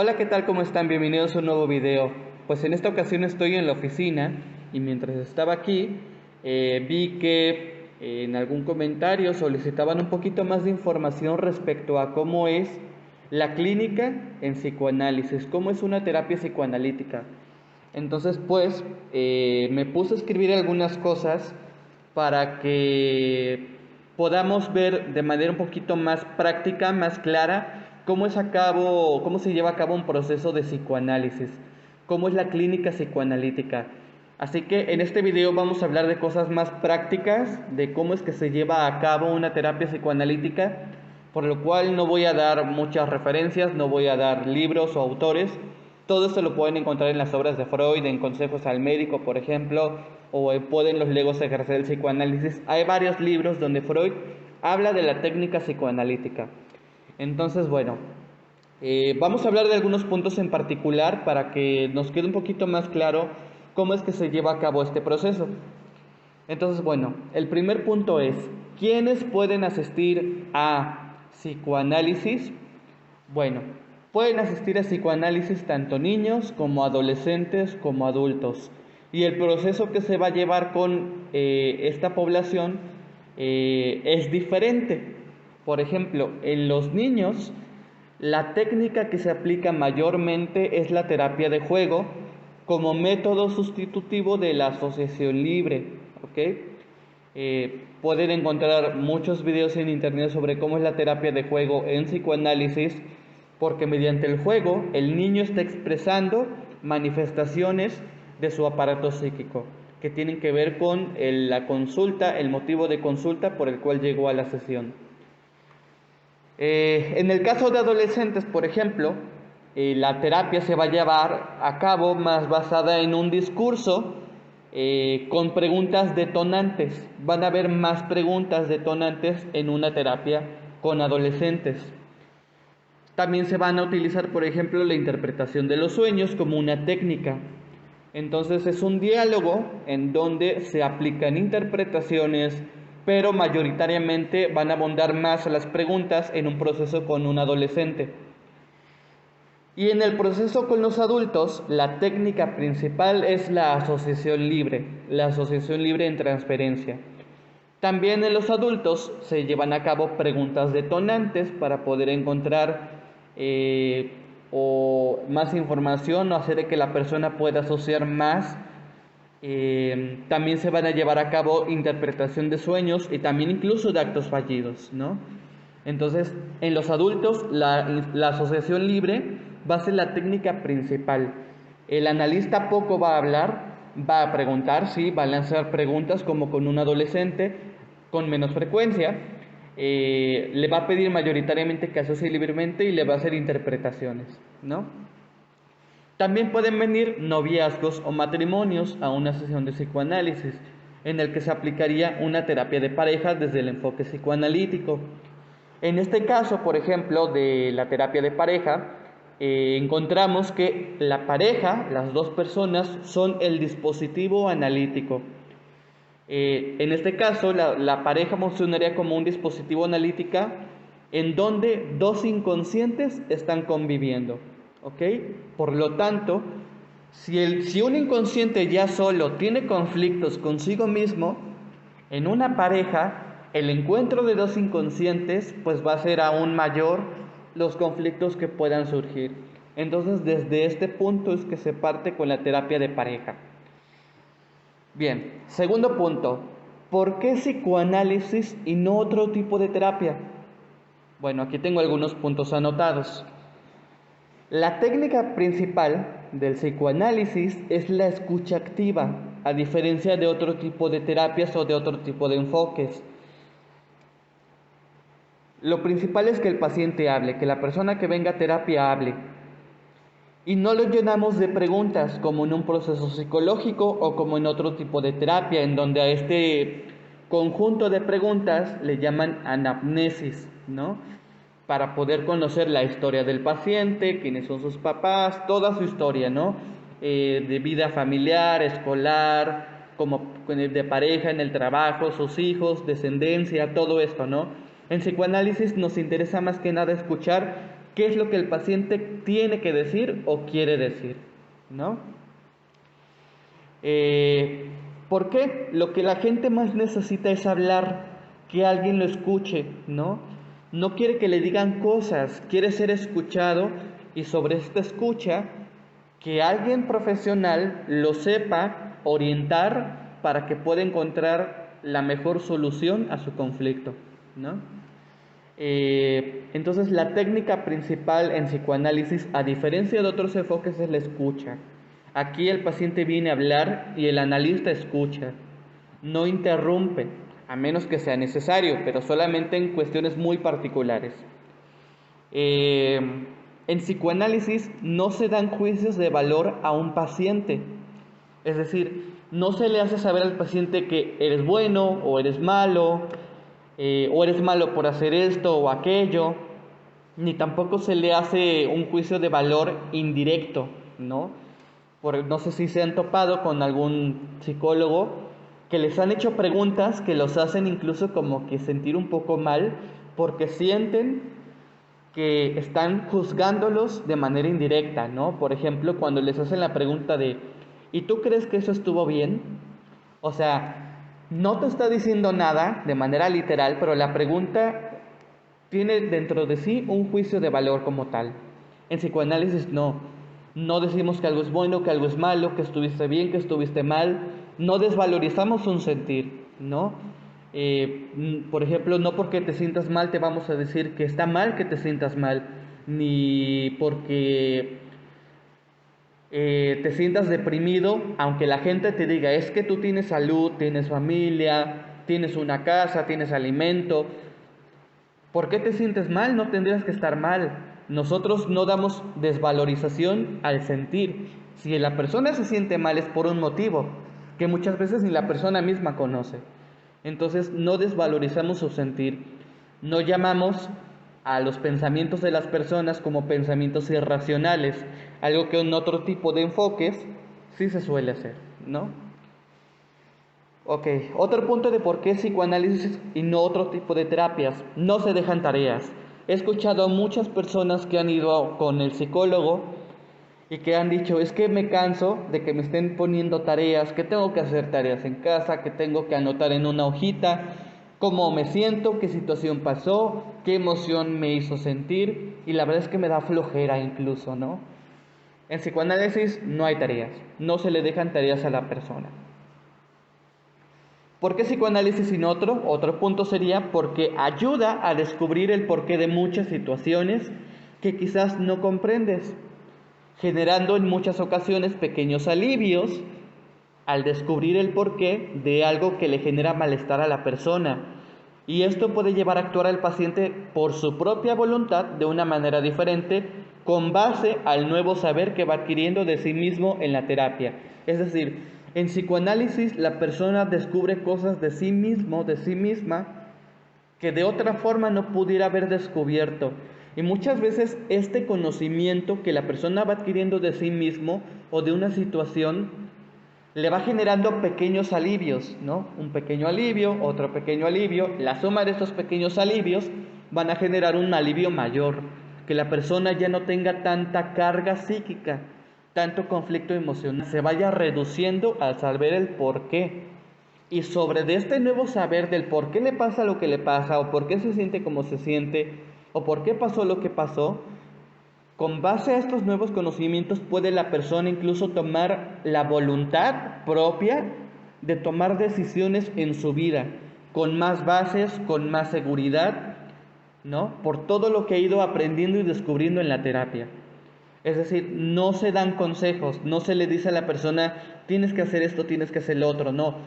Hola, ¿qué tal? ¿Cómo están? Bienvenidos a un nuevo video. Pues en esta ocasión estoy en la oficina y mientras estaba aquí vi que en algún comentario solicitaban un poquito más de información respecto a cómo es la clínica en psicoanálisis, cómo es una terapia psicoanalítica. Entonces, pues, me puse a escribir algunas cosas para que podamos ver de manera un poquito más práctica, más clara, cómo se lleva a cabo un proceso de psicoanálisis, cómo es la clínica psicoanalítica. Así que en este video vamos a hablar de cosas más prácticas, de cómo es que se lleva a cabo una terapia psicoanalítica, por lo cual no voy a dar muchas referencias, no voy a dar libros o autores. Todo esto lo pueden encontrar en las obras de Freud, en Consejos al Médico, por ejemplo, o en Pueden los legos ejercer el psicoanálisis. Hay varios libros donde Freud habla de la técnica psicoanalítica. Entonces, bueno, vamos a hablar de algunos puntos en particular para que nos quede un poquito más claro cómo es que se lleva a cabo este proceso. Entonces, bueno, el primer punto es, ¿quiénes pueden asistir a psicoanálisis? Bueno, pueden asistir a psicoanálisis tanto niños como adolescentes como adultos. Y el proceso que se va a llevar con esta población es diferente. Por ejemplo, en los niños, la técnica que se aplica mayormente es la terapia de juego como método sustitutivo de la asociación libre. ¿Ok? Pueden encontrar muchos videos en internet sobre cómo es la terapia de juego en psicoanálisis, porque mediante el juego el niño está expresando manifestaciones de su aparato psíquico que tienen que ver con la consulta, el motivo de consulta por el cual llegó a la sesión. En el caso de adolescentes, por ejemplo, la terapia se va a llevar a cabo más basada en un discurso con preguntas detonantes. Van a haber más preguntas detonantes en una terapia con adolescentes. También se van a utilizar, por ejemplo, la interpretación de los sueños como una técnica. Entonces es un diálogo en donde se aplican interpretaciones, pero mayoritariamente van a abundar más a las preguntas en un proceso con un adolescente. Y en el proceso con los adultos, la técnica principal es la asociación libre en transferencia. También en los adultos se llevan a cabo preguntas detonantes para poder encontrar o más información o hacer de que la persona pueda asociar más. También se van a llevar a cabo interpretación de sueños y también incluso de actos fallidos, ¿no? Entonces, en los adultos, la asociación libre va a ser la técnica principal. El analista poco va a hablar, va a preguntar, sí, va a lanzar preguntas como con un adolescente, con menos frecuencia. Le va a pedir mayoritariamente que asocie libremente y le va a hacer interpretaciones, ¿no? También pueden venir noviazgos o matrimonios a una sesión de psicoanálisis, en el que se aplicaría una terapia de pareja desde el enfoque psicoanalítico. En este caso, por ejemplo, de la terapia de pareja, encontramos que la pareja, las dos personas, son el dispositivo analítico. En este caso, la pareja funcionaría como un dispositivo analítica en donde dos inconscientes están conviviendo. ¿Ok? Por lo tanto, si un inconsciente ya solo tiene conflictos consigo mismo, en una pareja, el encuentro de dos inconscientes pues va a ser aún mayor los conflictos que puedan surgir. Entonces, desde este punto es que se parte con la terapia de pareja. Bien, segundo punto, ¿por qué psicoanálisis y no otro tipo de terapia? Bueno, aquí tengo algunos puntos anotados. La técnica principal del psicoanálisis es la escucha activa, a diferencia de otro tipo de terapias o de otro tipo de enfoques. Lo principal es que el paciente hable, que la persona que venga a terapia hable. Y no lo llenamos de preguntas como en un proceso psicológico o como en otro tipo de terapia, en donde a este conjunto de preguntas le llaman anamnesis, ¿no? Para poder conocer la historia del paciente, quiénes son sus papás, toda su historia, ¿no? De vida familiar, escolar, como de pareja, en el trabajo, sus hijos, descendencia, todo esto, ¿no? En psicoanálisis nos interesa más que nada escuchar qué es lo que el paciente tiene que decir o quiere decir, ¿no? ¿Por qué? Lo que la gente más necesita es hablar, que alguien lo escuche, ¿no? No quiere que le digan cosas, quiere ser escuchado y sobre esta escucha, que alguien profesional lo sepa orientar para que pueda encontrar la mejor solución a su conflicto, ¿no? Entonces la técnica principal en psicoanálisis, a diferencia de otros enfoques, es la escucha. Aquí el paciente viene a hablar y el analista escucha, no interrumpe, a menos que sea necesario, pero solamente en cuestiones muy particulares. Eh, en psicoanálisis no se dan juicios de valor a un paciente, es decir, no se le hace saber al paciente que eres bueno o eres malo, o eres malo por hacer esto o aquello, ni tampoco se le hace un juicio de valor indirecto, ¿no? No sé si se han topado con algún psicólogo que les han hecho preguntas que los hacen incluso como que sentir un poco mal porque sienten que están juzgándolos de manera indirecta, ¿no? Por ejemplo, cuando les hacen la pregunta de ¿y tú crees que eso estuvo bien? O sea, no te está diciendo nada de manera literal, pero la pregunta tiene dentro de sí un juicio de valor como tal. En psicoanálisis no decimos que algo es bueno, que algo es malo, que estuviste bien, que estuviste mal, no desvalorizamos un sentir, ¿no? Por ejemplo, no porque te sientas mal te vamos a decir que está mal que te sientas mal, ni porque te sientas deprimido, aunque la gente te diga, es que tú tienes salud, tienes familia, tienes una casa, tienes alimento. ¿Por qué te sientes mal? No tendrías que estar mal. Nosotros no damos desvalorización al sentir. Si la persona se siente mal es por un motivo que muchas veces ni la persona misma conoce. Entonces no desvalorizamos su sentir. No llamamos a los pensamientos de las personas como pensamientos irracionales, algo que en otro tipo de enfoques sí se suele hacer, ¿no? Ok, otro punto de por qué psicoanálisis y no otro tipo de terapias. No se dejan tareas. He escuchado a muchas personas que han ido con el psicólogo y que han dicho, es que me canso de que me estén poniendo tareas, que tengo que hacer tareas en casa, que tengo que anotar en una hojita cómo me siento, qué situación pasó, qué emoción me hizo sentir, y la verdad es que me da flojera incluso, ¿no? En psicoanálisis no hay tareas, no se le dejan tareas a la persona. ¿Por qué psicoanálisis sin otro? Otro punto sería porque ayuda a descubrir el porqué de muchas situaciones que quizás no comprendes, generando en muchas ocasiones pequeños alivios al descubrir el porqué de algo que le genera malestar a la persona. Y esto puede llevar a actuar al paciente por su propia voluntad de una manera diferente con base al nuevo saber que va adquiriendo de sí mismo en la terapia. Es decir, en psicoanálisis la persona descubre cosas de sí mismo, de sí misma, que de otra forma no pudiera haber descubierto. Y muchas veces este conocimiento que la persona va adquiriendo de sí mismo o de una situación le va generando pequeños alivios, ¿no? Un pequeño alivio, otro pequeño alivio. La suma de estos pequeños alivios van a generar un alivio mayor, que la persona ya no tenga tanta carga psíquica, tanto conflicto emocional, se vaya reduciendo al saber el por qué. Y sobre de este nuevo saber del por qué le pasa lo que le pasa, o por qué se siente como se siente, o por qué pasó lo que pasó, con base a estos nuevos conocimientos puede la persona incluso tomar la voluntad propia de tomar decisiones en su vida, con más bases, con más seguridad, ¿no? Por todo lo que ha ido aprendiendo y descubriendo en la terapia. Es decir, no se dan consejos, no se le dice a la persona, tienes que hacer esto, tienes que hacer lo otro, no.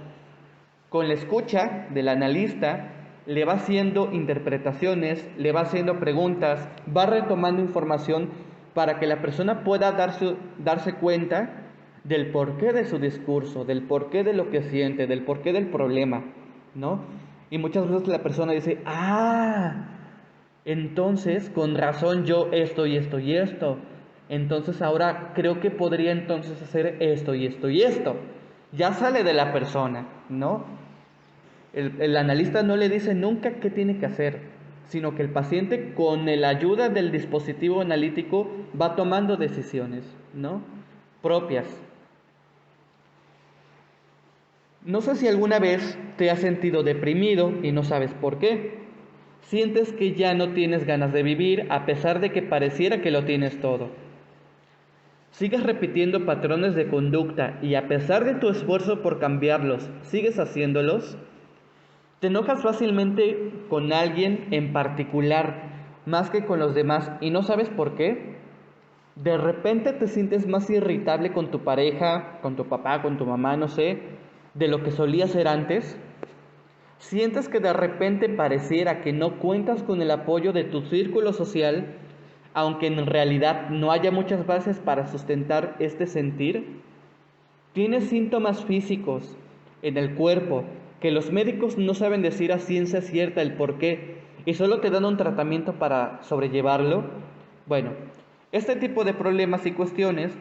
Con la escucha del analista, le va haciendo interpretaciones, le va haciendo preguntas, va retomando información para que la persona pueda darse cuenta del porqué de su discurso, del porqué de lo que siente, del porqué del problema, ¿no? Y muchas veces la persona dice, entonces con razón yo esto y esto y esto. Entonces ahora creo que podría entonces hacer esto y esto y esto. Ya sale de la persona, ¿no? El analista no le dice nunca qué tiene que hacer, sino que el paciente con la ayuda del dispositivo analítico va tomando decisiones, ¿no? Propias. No sé si alguna vez te has sentido deprimido y no sabes por qué. Sientes que ya no tienes ganas de vivir a pesar de que pareciera que lo tienes todo. Sigues repitiendo patrones de conducta y a pesar de tu esfuerzo por cambiarlos, sigues haciéndolos. Te enojas fácilmente con alguien en particular más que con los demás y no sabes por qué. De repente te sientes más irritable con tu pareja, con tu papá, con tu mamá, no sé, de lo que solía ser antes. Sientes que de repente pareciera que no cuentas con el apoyo de tu círculo social, aunque en realidad no haya muchas bases para sustentar este sentir. Tienes síntomas físicos en el cuerpo que los médicos no saben decir a ciencia cierta el por qué y solo te dan un tratamiento para sobrellevarlo. Bueno, este tipo de problemas y cuestiones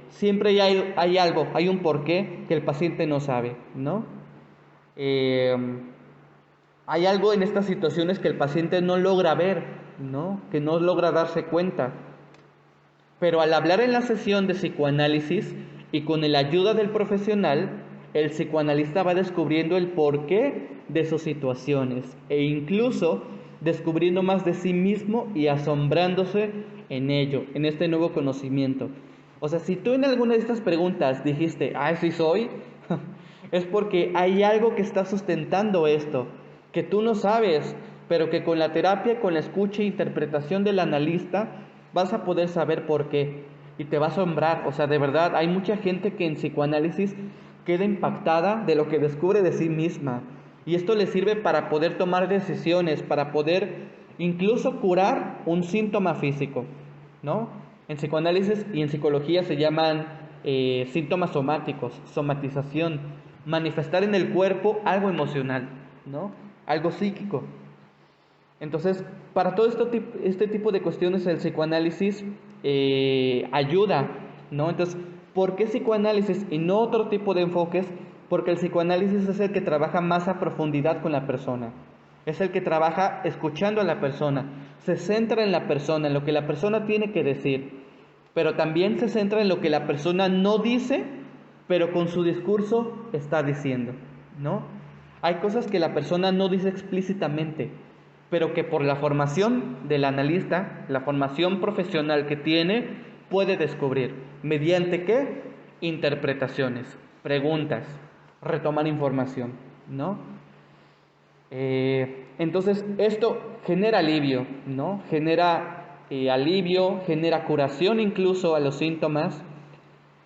siempre hay algo, hay un porqué que el paciente no sabe, ¿no? Eh, Hay algo en estas situaciones que el paciente no logra ver, ¿no? Que no logra darse cuenta. Pero al hablar en la sesión de psicoanálisis y con la ayuda del profesional, el psicoanalista va descubriendo el porqué de sus situaciones e incluso descubriendo más de sí mismo y asombrándose en ello, en este nuevo conocimiento. O sea, si tú en alguna de estas preguntas dijiste, sí soy, es porque hay algo que está sustentando esto, que tú no sabes, pero que con la terapia, con la escucha e interpretación del analista, vas a poder saber por qué y te va a asombrar. O sea, de verdad, hay mucha gente que en psicoanálisis queda impactada de lo que descubre de sí misma. Y esto le sirve para poder tomar decisiones, para poder incluso curar un síntoma físico, ¿no? En psicoanálisis y en psicología se llaman síntomas somáticos, somatización, manifestar en el cuerpo algo emocional, ¿no? Algo psíquico. Entonces, para todo este tipo de cuestiones el psicoanálisis ayuda, ¿no? Entonces, ¿por qué psicoanálisis y no otro tipo de enfoques? Porque el psicoanálisis es el que trabaja más a profundidad con la persona, es el que trabaja escuchando a la persona, se centra en la persona, en lo que la persona tiene que decir, pero también se centra en lo que la persona no dice, pero con su discurso está diciendo, ¿no? Hay cosas que la persona no dice explícitamente, pero que por la formación del analista, la formación profesional que tiene, puede descubrir. ¿Mediante qué? Interpretaciones, preguntas, retomar información, ¿no? Entonces, esto genera alivio, ¿no? Genera alivio, genera curación incluso a los síntomas.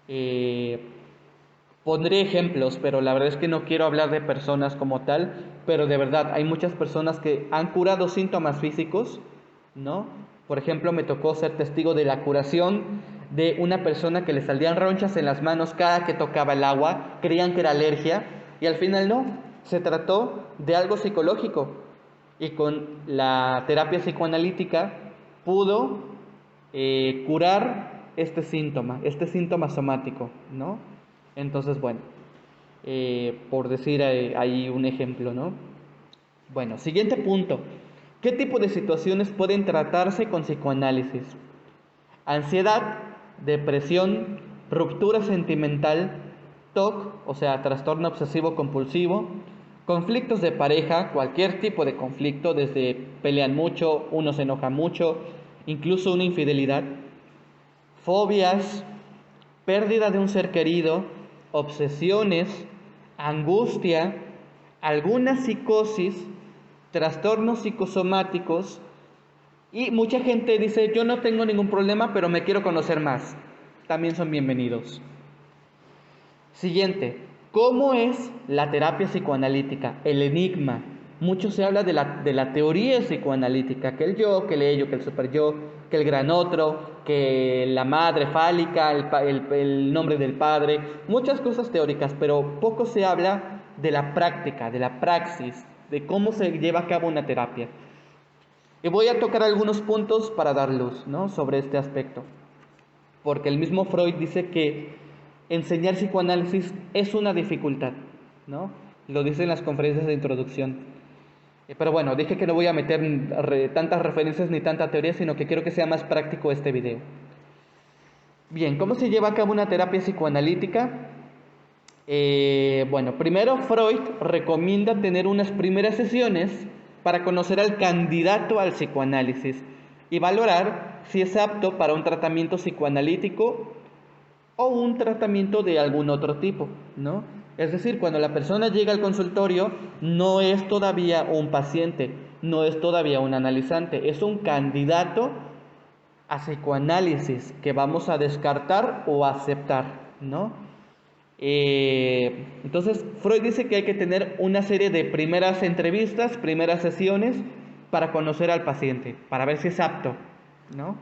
Eh, Pondré ejemplos, pero la verdad es que no quiero hablar de personas como tal, pero de verdad hay muchas personas que han curado síntomas físicos, ¿no? Por ejemplo, me tocó ser testigo de la curación de una persona que le salían ronchas en las manos cada que tocaba el agua, creían que era alergia y al final no, se trató de algo psicológico y con la terapia psicoanalítica pudo curar este síntoma somático, ¿no? Entonces, bueno, por decir ahí un ejemplo, ¿no? Bueno, siguiente punto. ¿Qué tipo de situaciones pueden tratarse con psicoanálisis? Ansiedad, depresión, ruptura sentimental, TOC, o sea, trastorno obsesivo compulsivo, conflictos de pareja, cualquier tipo de conflicto, desde pelean mucho, uno se enoja mucho, incluso una infidelidad, fobias, pérdida de un ser querido, obsesiones, angustia, alguna psicosis, trastornos psicosomáticos y mucha gente dice yo no tengo ningún problema pero me quiero conocer más. También son bienvenidos. Siguiente, ¿cómo es la terapia psicoanalítica? El enigma. Mucho se habla de la teoría psicoanalítica, que el yo, que el ello, que el super yo, que el gran otro, que la madre fálica, el nombre del padre, muchas cosas teóricas, pero poco se habla de la práctica, de la praxis, de cómo se lleva a cabo una terapia. Y voy a tocar algunos puntos para dar luz, ¿no?, sobre este aspecto. Porque el mismo Freud dice que enseñar psicoanálisis es una dificultad, ¿no? Lo dice en las conferencias de introducción. Pero bueno, dije que no voy a meter tantas referencias ni tanta teoría, sino que quiero que sea más práctico este video. Bien, ¿cómo se lleva a cabo una terapia psicoanalítica? Bueno, primero Freud recomienda tener unas primeras sesiones para conocer al candidato al psicoanálisis y valorar si es apto para un tratamiento psicoanalítico o un tratamiento de algún otro tipo, ¿no? Es decir, cuando la persona llega al consultorio, no es todavía un paciente, no es todavía un analizante, es un candidato a psicoanálisis que vamos a descartar o aceptar, ¿no? Entonces, Freud dice que hay que tener una serie de primeras entrevistas, primeras sesiones para conocer al paciente, para ver si es apto, ¿no?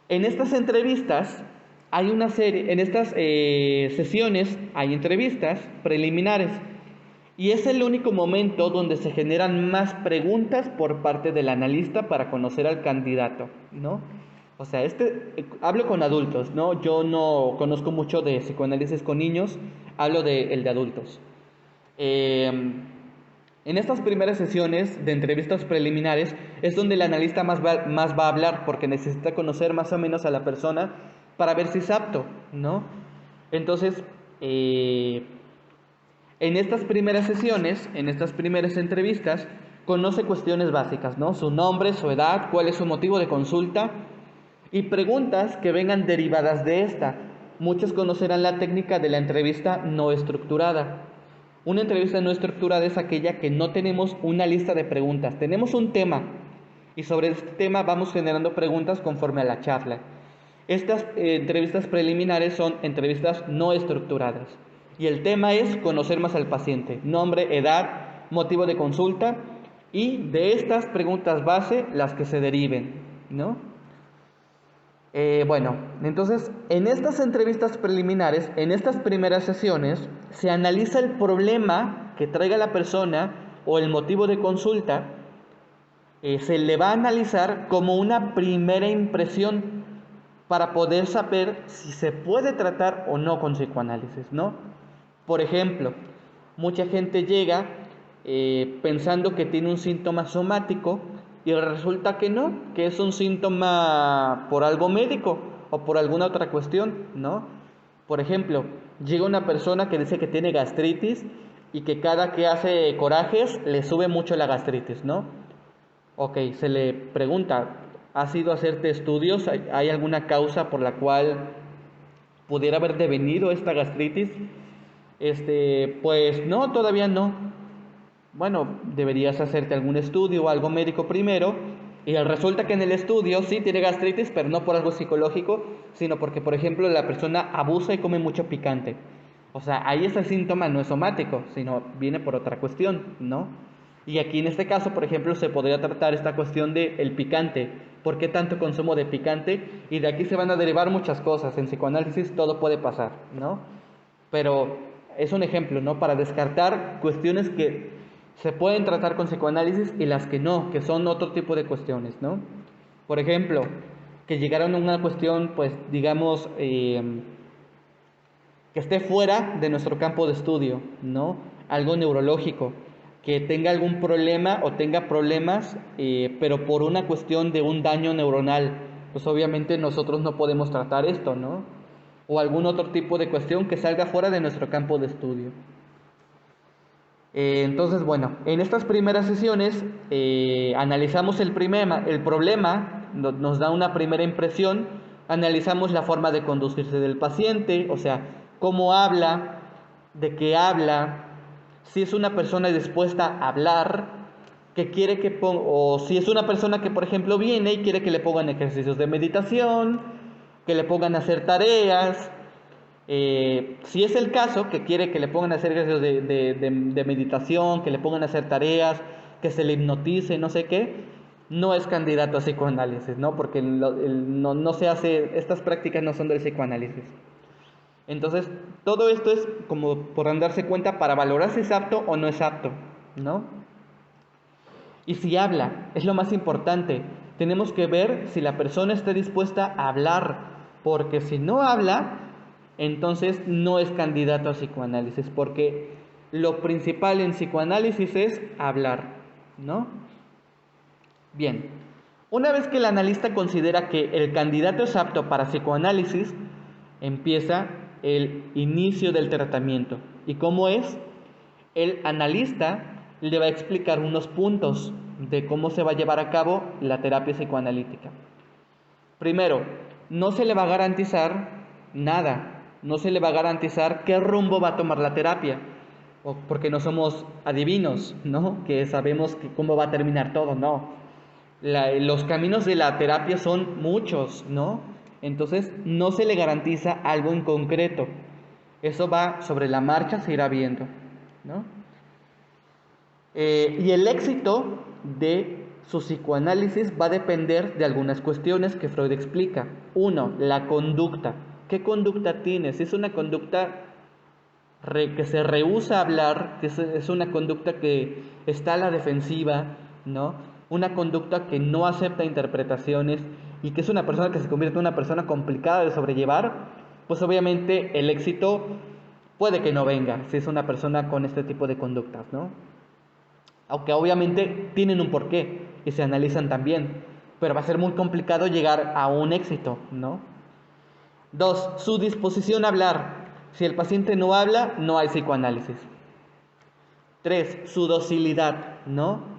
En estas entrevistas hay una serie, en estas sesiones hay entrevistas preliminares y es el único momento donde se generan más preguntas por parte del analista para conocer al candidato, ¿no? O sea, hablo con adultos, ¿no? Yo no conozco mucho de psicoanálisis con niños, hablo de el de adultos. En estas primeras sesiones de entrevistas preliminares es donde el analista más va a hablar porque necesita conocer más o menos a la persona para ver si es apto, ¿no? Entonces, en estas primeras sesiones, en estas primeras entrevistas, conoce cuestiones básicas, ¿no? Su nombre, su edad, cuál es su motivo de consulta y preguntas que vengan derivadas de esta. Muchos conocerán la técnica de la entrevista no estructurada. Una entrevista no estructurada es aquella que no tenemos una lista de preguntas, tenemos un tema y sobre este tema vamos generando preguntas conforme a la charla. Estas entrevistas preliminares son entrevistas no estructuradas y el tema es conocer más al paciente, nombre, edad, motivo de consulta y de estas preguntas base las que se deriven, ¿no? Bueno, entonces en estas entrevistas preliminares, en estas primeras sesiones, se analiza el problema que traiga la persona o el motivo de consulta, se le va a analizar como una primera impresión para poder saber si se puede tratar o no con psicoanálisis, ¿no? Por ejemplo, mucha gente llega pensando que tiene un síntoma somático y resulta que no, que es un síntoma por algo médico o por alguna otra cuestión, ¿no? Por ejemplo, llega una persona que dice que tiene gastritis y que cada que hace corajes le sube mucho la gastritis, ¿no? Ok, se le pregunta, ¿has ido a hacerte estudios? ¿Hay alguna causa por la cual pudiera haber devenido esta gastritis? Pues no, todavía no. Bueno, deberías hacerte algún estudio o algo médico primero. Y resulta que en el estudio sí tiene gastritis, pero no por algo psicológico, sino porque, por ejemplo, la persona abusa y come mucho picante. O sea, ahí ese síntoma no es somático, sino viene por otra cuestión, ¿no? Y aquí en este caso, por ejemplo, se podría tratar esta cuestión del picante. ¿Por qué tanto consumo de picante? Y de aquí se van a derivar muchas cosas. En psicoanálisis todo puede pasar, ¿no? Pero es un ejemplo, ¿no? Para descartar cuestiones que se pueden tratar con psicoanálisis y las que no, que son otro tipo de cuestiones, ¿no? Por ejemplo, que llegaron a una cuestión, pues, digamos, que esté fuera de nuestro campo de estudio, ¿no? Algo neurológico, que tenga algún problema o tenga problemas, pero por una cuestión de un daño neuronal, pues obviamente nosotros no podemos tratar esto, ¿no? O algún otro tipo de cuestión que salga fuera de nuestro campo de estudio. Entonces, bueno, en estas primeras sesiones analizamos el problema, nos da una primera impresión, analizamos la forma de conducirse del paciente, o sea, cómo habla, de qué habla, si es una persona dispuesta a hablar, que quiere que ponga, o si es una persona que, por ejemplo, viene y quiere que le pongan ejercicios de meditación, que le pongan a hacer tareas. Si es el caso, que quiere que le pongan a hacer ejercicios de meditación, que le pongan a hacer tareas, que se le hipnotice, no sé qué, no es candidato a psicoanálisis, ¿no? Porque no se hace, estas prácticas no son del psicoanálisis. Entonces, todo esto es como por darse cuenta para valorar si es apto o no es apto, ¿no? Y si habla, es lo más importante. Tenemos que ver si la persona está dispuesta a hablar, porque si no habla, entonces no es candidato a psicoanálisis, porque lo principal en psicoanálisis es hablar. ¿no? Bien, una vez que el analista considera que el candidato es apto para psicoanálisis, empieza el inicio del tratamiento. ¿Y cómo es? El analista le va a explicar unos puntos de cómo se va a llevar a cabo la terapia psicoanalítica. Primero, no se le va a garantizar nada, no se le va a garantizar qué rumbo va a tomar la terapia, porque no somos adivinos, ¿no? Que sabemos cómo va a terminar todo, no. Los caminos de la terapia son muchos, ¿no? Entonces, no se le garantiza algo en concreto. Eso va sobre la marcha, se irá viendo, ¿no? Y el éxito de su psicoanálisis va a depender de algunas cuestiones que Freud explica. Uno, la conducta. ¿Qué conducta tienes? Si es una conducta que se rehúsa a hablar, que es una conducta que está a la defensiva, ¿no? Una conducta que no acepta interpretaciones y que es una persona que se convierte en una persona complicada de sobrellevar, pues obviamente el éxito puede que no venga si es una persona con este tipo de conductas, ¿no? Aunque obviamente tienen un porqué y se analizan también, pero va a ser muy complicado llegar a un éxito, ¿no? Dos, su disposición a hablar. Si el paciente no habla, no hay psicoanálisis. Tres, su docilidad, ¿no?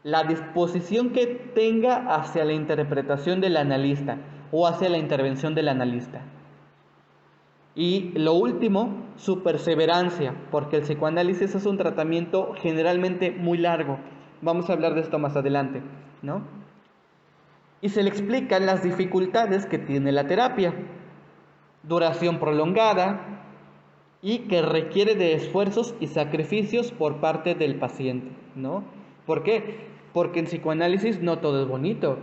La disposición que tenga hacia la interpretación del analista o hacia la intervención del analista. Y lo último, su perseverancia, porque el psicoanálisis es un tratamiento generalmente muy largo. Vamos a hablar de esto más adelante, ¿no? Y se le explican las dificultades que tiene la terapia. Duración prolongada y que requiere de esfuerzos y sacrificios por parte del paciente, ¿no? ¿Por qué? Porque en psicoanálisis no todo es bonito.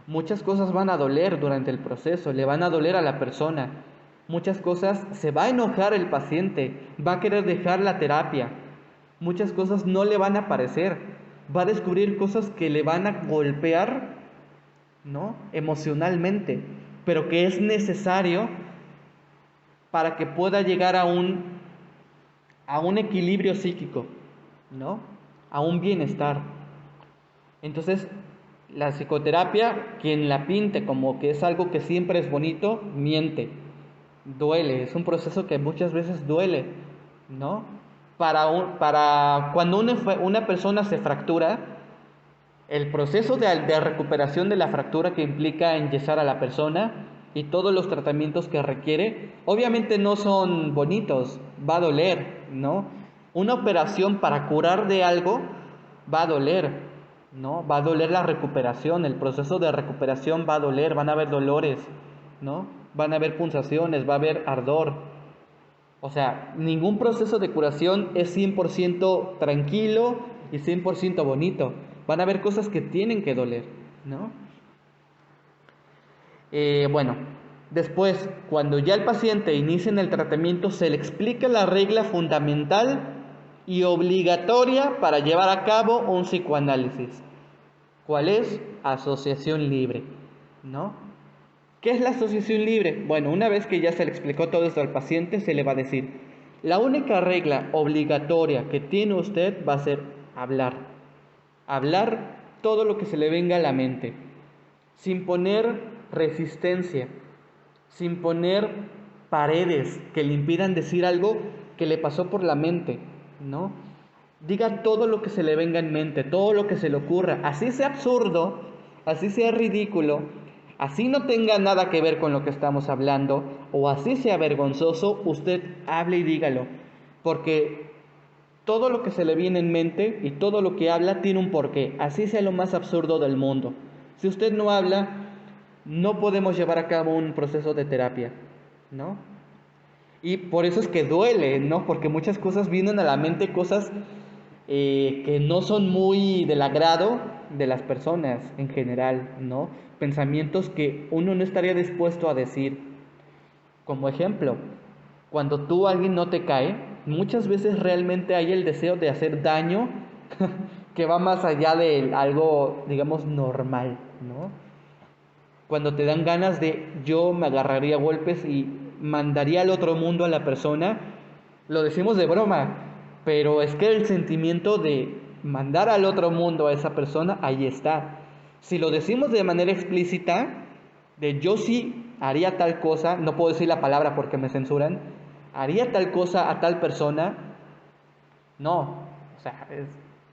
Muchas cosas van a doler durante el proceso, le van a doler a la persona. Muchas cosas se va a enojar el paciente, va a querer dejar la terapia. Muchas cosas no le van a parecer, va a descubrir cosas que le van a golpear, ¿no? Emocionalmente, pero que es necesario para que pueda llegar a un equilibrio psíquico, ¿no? A un bienestar. Entonces, la psicoterapia, quien la pinte como que es algo que siempre es bonito, miente, duele, es un proceso que muchas veces duele, ¿no? Para cuando una persona se fractura, el proceso de recuperación de la fractura que implica enyesar a la persona y todos los tratamientos que requiere, obviamente no son bonitos, va a doler, ¿no? Una operación para curar de algo va a doler, ¿no? Va a doler la recuperación, el proceso de recuperación va a doler, van a haber dolores, ¿no? Van a haber punzaciones, va a haber ardor. O sea, ningún proceso de curación es 100% tranquilo y 100% bonito. Van a haber cosas que tienen que doler, ¿no? Bueno, después, cuando ya el paciente inicia en el tratamiento, se le explica la regla fundamental y obligatoria para llevar a cabo un psicoanálisis. ¿Cuál es? Asociación libre, ¿no? ¿Qué es la asociación libre? Bueno, una vez que ya se le explicó todo esto al paciente, se le va a decir, la única regla obligatoria que tiene usted va a ser hablar. Hablar todo lo que se le venga a la mente, sin poner resistencia, sin poner paredes que le impidan decir algo que le pasó por la mente, ¿no? Diga todo lo que se le venga en mente, todo lo que se le ocurra, así sea absurdo, así sea ridículo, así no tenga nada que ver con lo que estamos hablando, o así sea vergonzoso, usted hable y dígalo, porque todo lo que se le viene en mente y todo lo que habla tiene un porqué, así sea lo más absurdo del mundo. Si usted no habla, no podemos llevar a cabo un proceso de terapia, ¿no? Y por eso es que duele, ¿no? Porque muchas cosas vienen a la mente, cosas que no son muy del agrado de las personas en general, ¿no? Pensamientos que uno no estaría dispuesto a decir. Como ejemplo, cuando alguien no te cae, muchas veces realmente hay el deseo de hacer daño que va más allá de algo, digamos, normal, ¿no? Cuando te dan ganas de yo me agarraría a golpes y mandaría al otro mundo a la persona, lo decimos de broma, pero es que el sentimiento mandar al otro mundo a esa persona, ahí está. Si lo decimos de manera explícita, de yo sí haría tal cosa, no puedo decir la palabra porque me censuran, haría tal cosa a tal persona, no, o sea,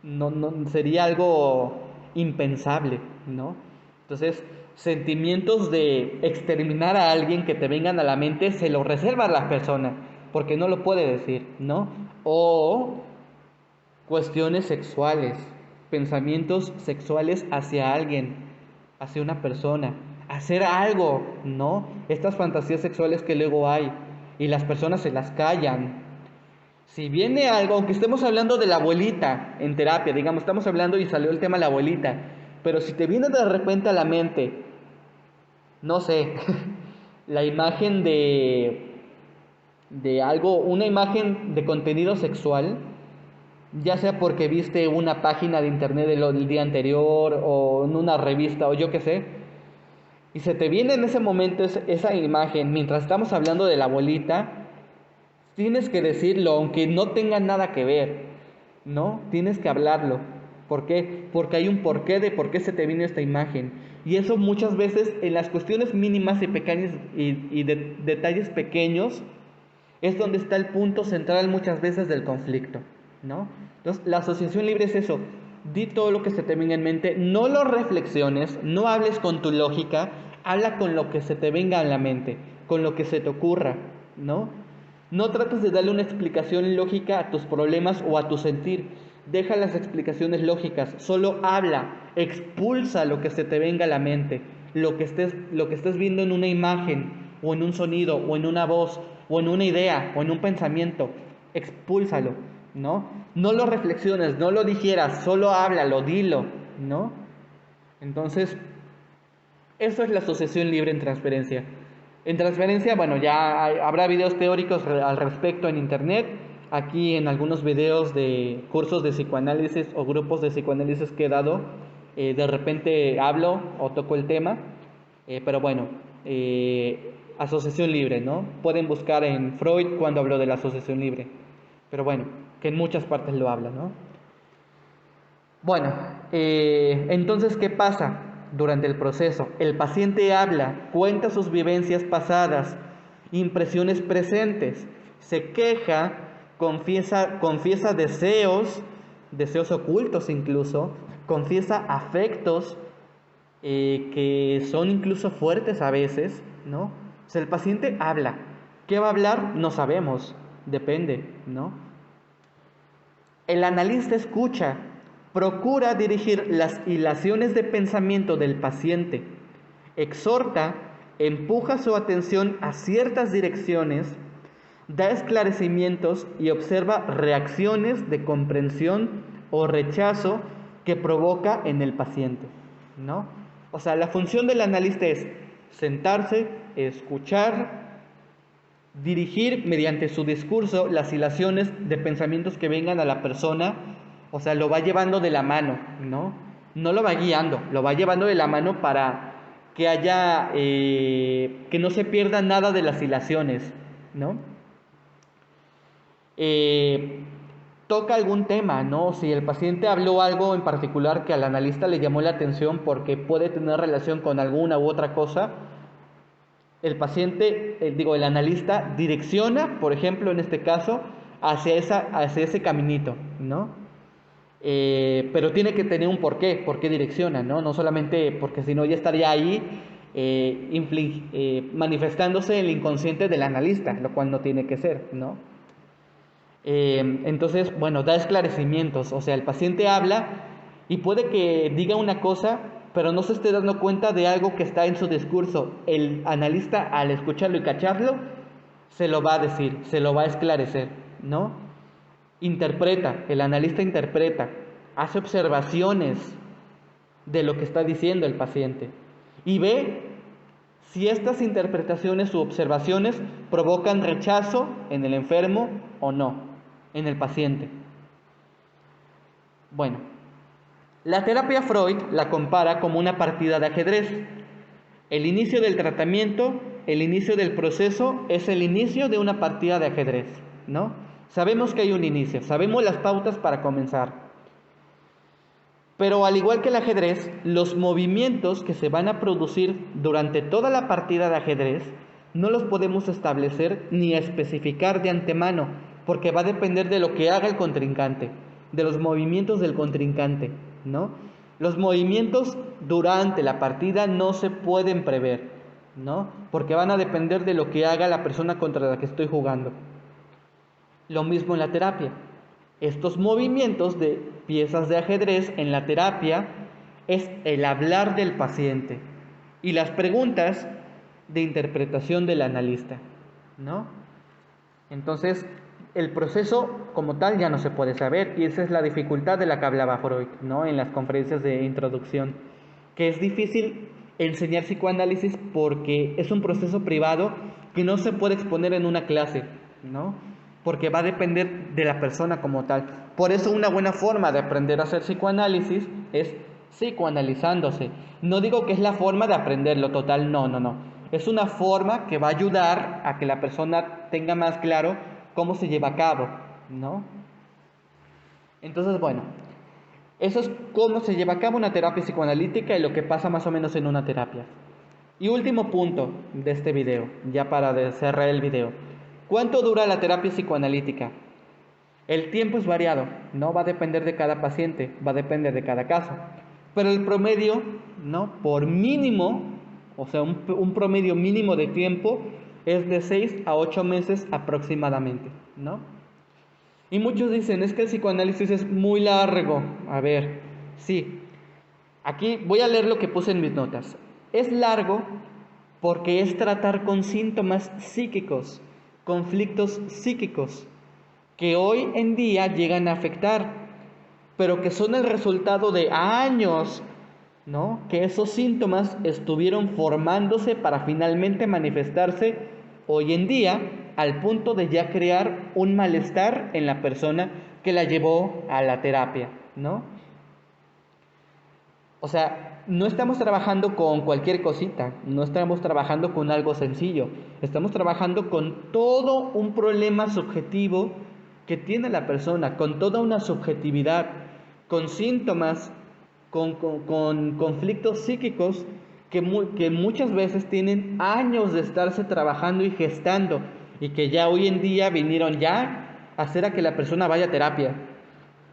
no sería algo impensable, ¿no? Entonces, sentimientos de exterminar a alguien que te vengan a la mente se lo reserva a la persona, porque no lo puede decir, ¿no? O cuestiones sexuales, pensamientos sexuales hacia alguien, hacia una persona, hacer algo, ¿no? Estas fantasías sexuales que luego hay y las personas se las callan. Si viene algo, aunque estemos hablando de la abuelita en terapia, digamos, estamos hablando y salió el tema de la abuelita, pero si te viene de repente a la mente, no sé, la imagen de algo, una imagen de contenido sexual, ya sea porque viste una página de internet del día anterior o en una revista o yo qué sé, y se te viene en ese momento esa imagen mientras estamos hablando de la abuelita, tienes que decirlo aunque no tenga nada que ver, ¿no? Tienes que hablarlo. ¿Por qué? Porque hay un porqué de por qué se te vino esta imagen. Y eso muchas veces en las cuestiones mínimas y pequeñas y de detalles pequeños es donde está el punto central muchas veces del conflicto, ¿no? Entonces, la asociación libre es eso. Di todo lo que se te venga en mente, no lo reflexiones, no hables con tu lógica, habla con lo que se te venga a la mente, con lo que se te ocurra, ¿no? No trates de darle una explicación lógica a tus problemas o a tu sentir. Deja las explicaciones lógicas, solo habla, expulsa lo que se te venga a la mente, lo que estés viendo en una imagen, o en un sonido, o en una voz, o en una idea, o en un pensamiento, expúlsalo, ¿no? No lo reflexiones, no lo digieras, solo háblalo, dilo, ¿no? Entonces, eso es la asociación libre en transferencia. En transferencia, bueno, ya habrá videos teóricos al respecto en internet. Aquí en algunos videos de cursos de psicoanálisis o grupos de psicoanálisis que he dado, de repente hablo o toco el tema. Pero bueno, asociación libre, ¿no? Pueden buscar en Freud cuando habló de la asociación libre. Pero bueno, que en muchas partes lo habla, ¿no? Bueno, entonces, ¿qué pasa durante el proceso? El paciente habla, cuenta sus vivencias pasadas, impresiones presentes, se queja, confiesa deseos ocultos incluso, confiesa afectos que son incluso fuertes a veces, ¿no? O sea, el paciente habla. ¿Qué va a hablar? No sabemos, depende, ¿no? El analista escucha, procura dirigir las hilaciones de pensamiento del paciente, exhorta, empuja su atención a ciertas direcciones, da esclarecimientos y observa reacciones de comprensión o rechazo que provoca en el paciente, ¿no? O sea, la función del analista es sentarse, escuchar, dirigir mediante su discurso las hilaciones de pensamientos que vengan a la persona, o sea, lo va llevando de la mano, ¿no? No lo va guiando, lo va llevando de la mano para que haya, que no se pierda nada de las hilaciones, ¿no? Eh, Toca algún tema, ¿no? Si el paciente habló algo en particular que al analista le llamó la atención porque puede tener relación con alguna u otra cosa, el paciente, el analista direcciona, por ejemplo, en este caso, hacia ese caminito, ¿no? Pero tiene que tener un por qué direcciona, ¿no? No solamente porque si no ya estaría ahí manifestándose el inconsciente del analista, lo cual no tiene que ser, ¿no? Entonces, bueno, da esclarecimientos, o sea, el paciente habla y puede que diga una cosa, pero no se esté dando cuenta de algo que está en su discurso. El analista, al escucharlo y cacharlo, se lo va a decir, se lo va a esclarecer, ¿no? Interpreta, el analista interpreta, hace observaciones de lo que está diciendo el paciente y ve si estas interpretaciones u observaciones provocan rechazo en el enfermo o no, en el paciente. Bueno, la terapia Freud la compara como una partida de ajedrez. El inicio del tratamiento, el inicio del proceso es el inicio de una partida de ajedrez, ¿no? Sabemos que hay un inicio, sabemos las pautas para comenzar. Pero al igual que el ajedrez, los movimientos que se van a producir durante toda la partida de ajedrez no los podemos establecer ni especificar de antemano, porque va a depender de lo que haga el contrincante, de los movimientos del contrincante, ¿no? Los movimientos durante la partida no se pueden prever, ¿no? Porque van a depender de lo que haga la persona contra la que estoy jugando. Lo mismo en la terapia. Estos movimientos de piezas de ajedrez en la terapia es el hablar del paciente y las preguntas de interpretación del analista, ¿no? Entonces, el proceso como tal ya no se puede saber y esa es la dificultad de la que hablaba Freud, ¿no? En las conferencias de introducción, que es difícil enseñar psicoanálisis porque es un proceso privado que no se puede exponer en una clase, ¿no? Porque va a depender de la persona como tal. Por eso una buena forma de aprender a hacer psicoanálisis es psicoanalizándose. No digo que es la forma de aprenderlo total, no. Es una forma que va a ayudar a que la persona tenga más claro cómo se lleva a cabo, ¿no? Entonces, bueno, eso es cómo se lleva a cabo una terapia psicoanalítica y lo que pasa más o menos en una terapia. Y último punto de este video, ya para cerrar el video. ¿Cuánto dura la terapia psicoanalítica? El tiempo es variado, no va a depender de cada paciente, va a depender de cada caso. Pero el promedio, ¿no? Por mínimo, o sea, un promedio mínimo de tiempo es de 6 a 8 meses aproximadamente, ¿no? Y muchos dicen, es que el psicoanálisis es muy largo. A ver, sí. Aquí voy a leer lo que puse en mis notas. Es largo porque es tratar con síntomas psíquicos, conflictos psíquicos, que hoy en día llegan a afectar, pero que son el resultado de años, ¿no? Que esos síntomas estuvieron formándose para finalmente manifestarse hoy en día al punto de ya crear un malestar en la persona que la llevó a la terapia, ¿no? O sea, no estamos trabajando con cualquier cosita, no estamos trabajando con algo sencillo, estamos trabajando con todo un problema subjetivo que tiene la persona, con toda una subjetividad, con síntomas, con conflictos psíquicos que muchas veces tienen años de estarse trabajando y gestando y que ya hoy en día vinieron ya a hacer a que la persona vaya a terapia.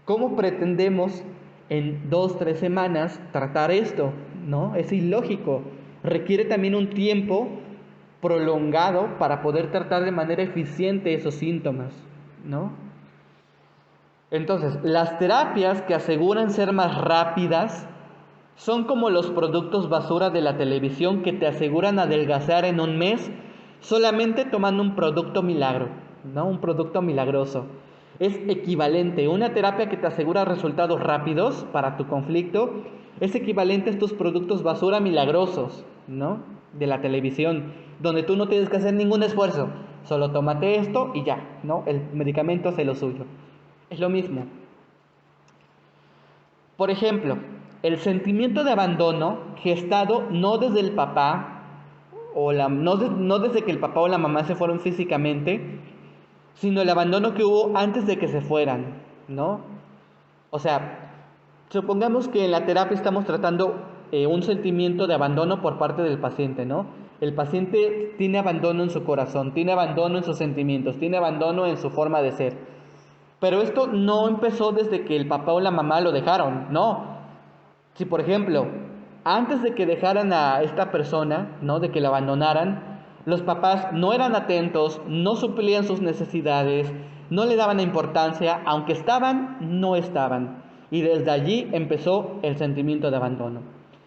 ¿Cómo pretendemos en 2, 3 semanas tratar esto? ¿No? Es ilógico. Requiere también un tiempo prolongado para poder tratar de manera eficiente esos síntomas, ¿no? Entonces, las terapias que aseguran ser más rápidas son como los productos basura de la televisión que te aseguran adelgazar en un mes solamente tomando un producto milagro, ¿no? Un producto milagroso. Es equivalente, una terapia que te asegura resultados rápidos para tu conflicto, es equivalente a estos productos basura milagrosos, ¿no? De la televisión, donde tú no tienes que hacer ningún esfuerzo, solo tómate esto y ya, ¿no? El medicamento hace lo suyo. Es lo mismo. Por ejemplo, el sentimiento de abandono gestado no desde el papá no desde que el papá o la mamá se fueron físicamente, sino el abandono que hubo antes de que se fueran, ¿no? O sea, supongamos que en la terapia estamos tratando un sentimiento de abandono por parte del paciente, ¿no? El paciente tiene abandono en su corazón, tiene abandono en sus sentimientos, tiene abandono en su forma de ser. Pero esto no empezó desde que el papá o la mamá lo dejaron, no. Si por ejemplo, antes de que dejaran a esta persona, ¿no? De que la abandonaran, los papás no eran atentos, no suplían sus necesidades, no le daban importancia, aunque estaban, no estaban. Y desde allí empezó el sentimiento de abandono.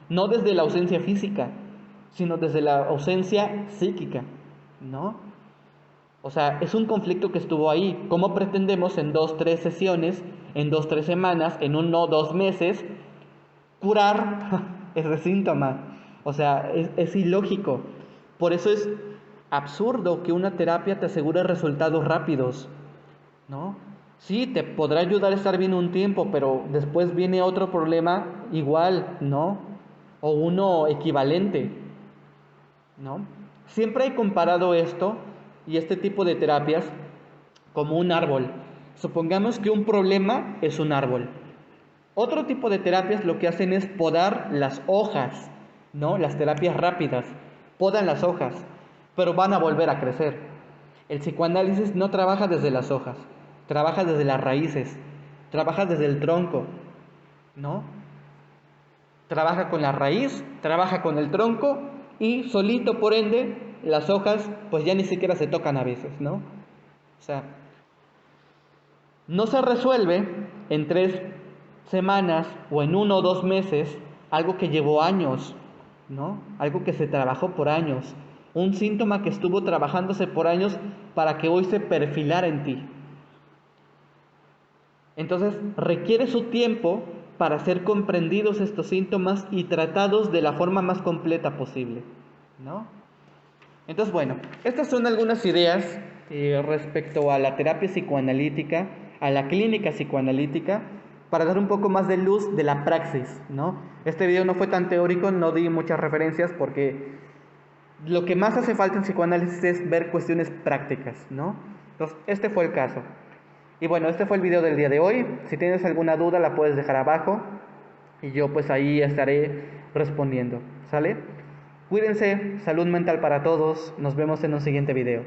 No desde la ausencia física, sino desde la ausencia psíquica, ¿no? O sea, es un conflicto que estuvo ahí. ¿Cómo pretendemos en 2, 3 sesiones, en 2, 3 semanas, en 1, 2 meses, curar ese síntoma? O sea, es ilógico. Por eso es absurdo que una terapia te asegure resultados rápidos, ¿no? Sí, te podrá ayudar a estar bien un tiempo, pero después viene otro problema igual, ¿no? O uno equivalente, ¿no? Siempre he comparado esto y este tipo de terapias como un árbol. Supongamos que un problema es un árbol. Otro tipo de terapias lo que hacen es podar las hojas, ¿no? Las terapias rápidas, podan las hojas, pero van a volver a crecer. El psicoanálisis no trabaja desde las hojas, trabaja desde las raíces, trabaja desde el tronco, ¿no? Trabaja con la raíz, trabaja con el tronco y solito, por ende, las hojas pues ya ni siquiera se tocan a veces, ¿no? O sea, no se resuelve en 3 semanas o en 1 o 2 meses algo que llevó años, ¿no? Algo que se trabajó por años, un síntoma que estuvo trabajándose por años para que hoy se perfilara en ti. Entonces requiere su tiempo para ser comprendidos estos síntomas y tratados de la forma más completa posible, ¿no? Entonces, bueno, estas son algunas ideas respecto a la terapia psicoanalítica, a la clínica psicoanalítica, para dar un poco más de luz de la praxis, ¿no? Este video no fue tan teórico, no di muchas referencias porque lo que más hace falta en psicoanálisis es ver cuestiones prácticas, ¿no? Entonces, este fue el caso. Y bueno, este fue el video del día de hoy. Si tienes alguna duda la puedes dejar abajo y yo pues ahí estaré respondiendo, ¿sale? Cuídense, salud mental para todos, nos vemos en un siguiente video.